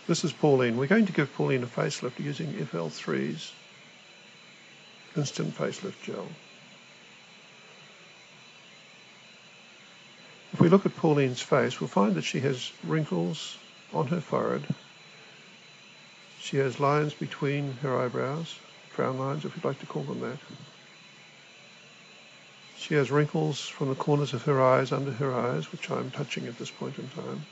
This is Pauline. We're going to give Pauline a facelift using FL3's Instant Facelift Gel. If we look at Pauline's face, we'll find that she has wrinkles on her forehead. She has lines between her eyebrows, frown lines if you'd like to call them that. She has wrinkles from the corners of her eyes, under her eyes, which I'm touching at this point in time.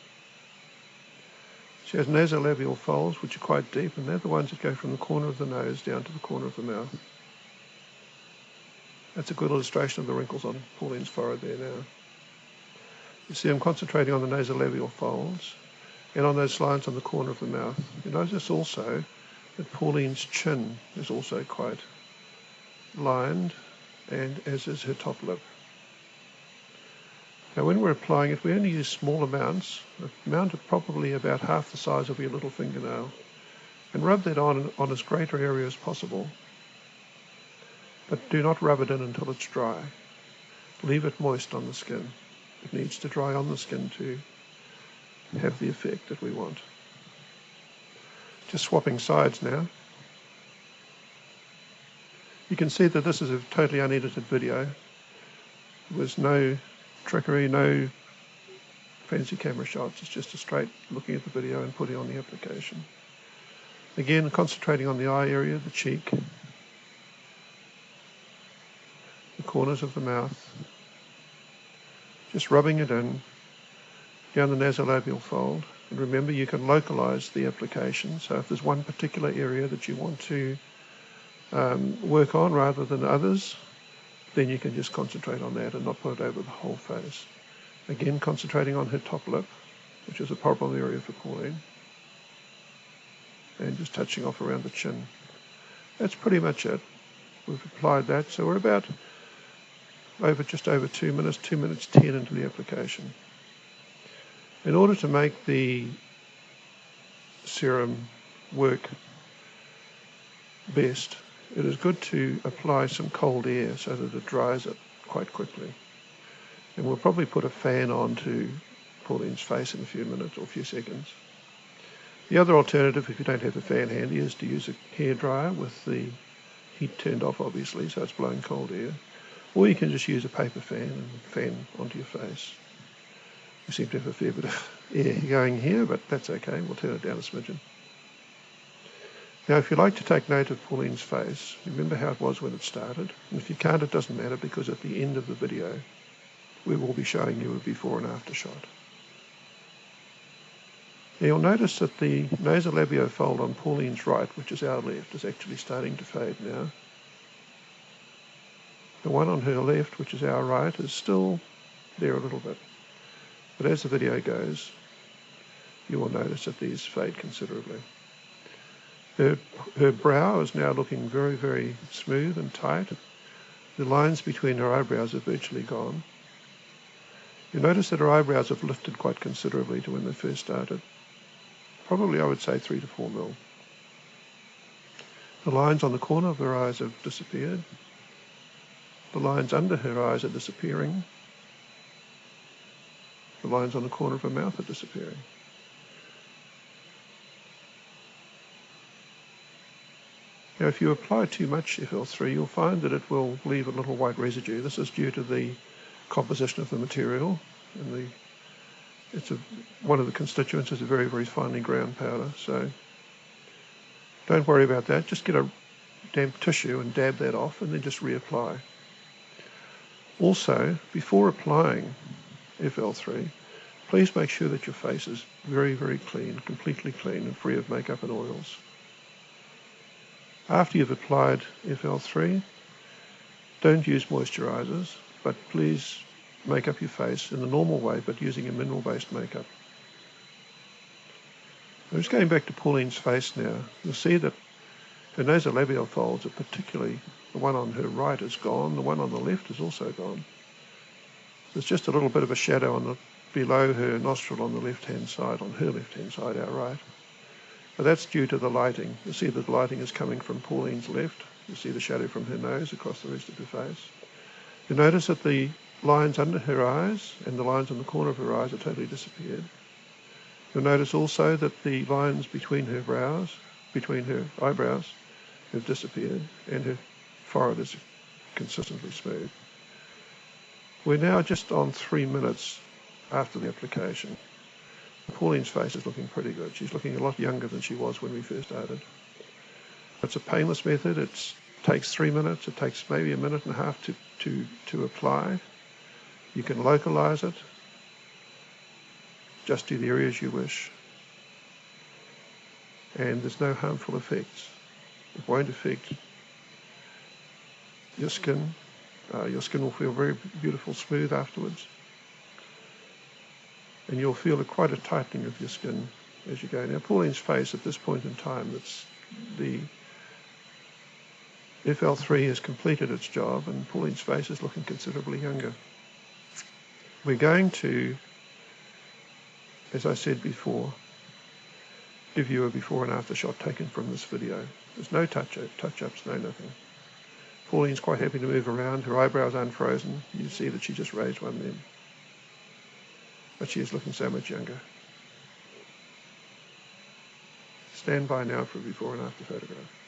She has nasolabial folds, which are quite deep, and they're the ones that go from the corner of the nose down to the corner of the mouth. That's a good illustration of the wrinkles on Pauline's forehead there now. You see I'm concentrating on the nasolabial folds and on those lines on the corner of the mouth. You notice also that Pauline's chin is also quite lined, and as is her top lip. Now when we're applying it, we only use small amounts, an amount of probably about half the size of your little fingernail, and rub that on as great an area as possible. But do not rub it in until it's dry. Leave it moist on the skin. It needs to dry on the skin to have the effect that we want. Just swapping sides now. You can see that this is a totally unedited video. There was no trickery, no fancy camera shots. It's just a straight looking at the video and putting on the application. Again, concentrating on the eye area, the cheek, the corners of the mouth. Just rubbing it in, down the nasolabial fold. And remember, you can localize the application. So if there's one particular area that you want to work on rather than others, then you can just concentrate on that and not put it over the whole face. Again, concentrating on her top lip, which is a problem area for Pauline, and just touching off around the chin. That's pretty much it. We've applied that, so we're about just over 2 minutes, 2 minutes 10 into the application. In order to make the serum work best, it is good to apply some cold air so that it dries it quite quickly. And we'll probably put a fan on to Pauline's face in a few minutes or a few seconds. The other alternative, if you don't have a fan handy, is to use a hairdryer with the heat turned off, obviously, so it's blowing cold air. Or you can just use a paper fan and fan onto your face. We seem to have a fair bit of air going here, but that's okay. We'll turn it down a smidgen. Now, if you like to take note of Pauline's face, remember how it was when it started. And if you can't, it doesn't matter, because at the end of the video, we will be showing you a before and after shot. Now, you'll notice that the nasolabio fold on Pauline's right, which is our left, is actually starting to fade now. The one on her left, which is our right, is still there a little bit. But as the video goes, you will notice that these fade considerably. Her brow is now looking very, very smooth and tight. The lines between her eyebrows are virtually gone. You notice that her eyebrows have lifted quite considerably to when they first started. Probably, I would say, 3 to 4 mil. The lines on the corner of her eyes have disappeared. The lines under her eyes are disappearing. The lines on the corner of her mouth are disappearing. Now, if you apply too much FL3, you'll find that it will leave a little white residue. This is due to the composition of the material, and one of the constituents is a very, very finely ground powder. So don't worry about that. Just get a damp tissue and dab that off, and then just reapply. Also, before applying FL3, please make sure that your face is very, very clean, completely clean and free of makeup and oils. After you've applied FL3, don't use moisturizers, but please make up your face in the normal way, but using a mineral-based makeup. I'm just going back to Pauline's face now. You'll see that her nasolabial folds are particularly, the one on her right is gone, the one on the left is also gone. There's just a little bit of a shadow below her nostril on the left-hand side, on her left-hand side, our right. But that's due to the lighting. You see that the lighting is coming from Pauline's left. You see the shadow from her nose across the rest of her face. You notice that the lines under her eyes and the lines on the corner of her eyes are totally disappeared. You'll notice also that the lines between her eyebrows, have disappeared, and her forehead is consistently smooth. We're now just on 3 minutes after the application. Pauline's face is looking pretty good. She's looking a lot younger than she was when we first started. It's a painless method. It takes 3 minutes. It takes maybe a minute and a half to apply. You can localize it just to the areas you wish. And there's no harmful effects. It won't affect your skin. Your skin will feel very beautiful, smooth afterwards. And you'll feel quite a tightening of your skin as you go. Now, Pauline's face at this point in time, the FL3 has completed its job, and Pauline's face is looking considerably younger. We're going to, as I said before, give you a before and after shot taken from this video. There's no touch-ups, no nothing. Pauline's quite happy to move around. Her eyebrows aren't frozen. You see that she just raised one then. But she is looking so much younger. Stand by now for a before and after photograph.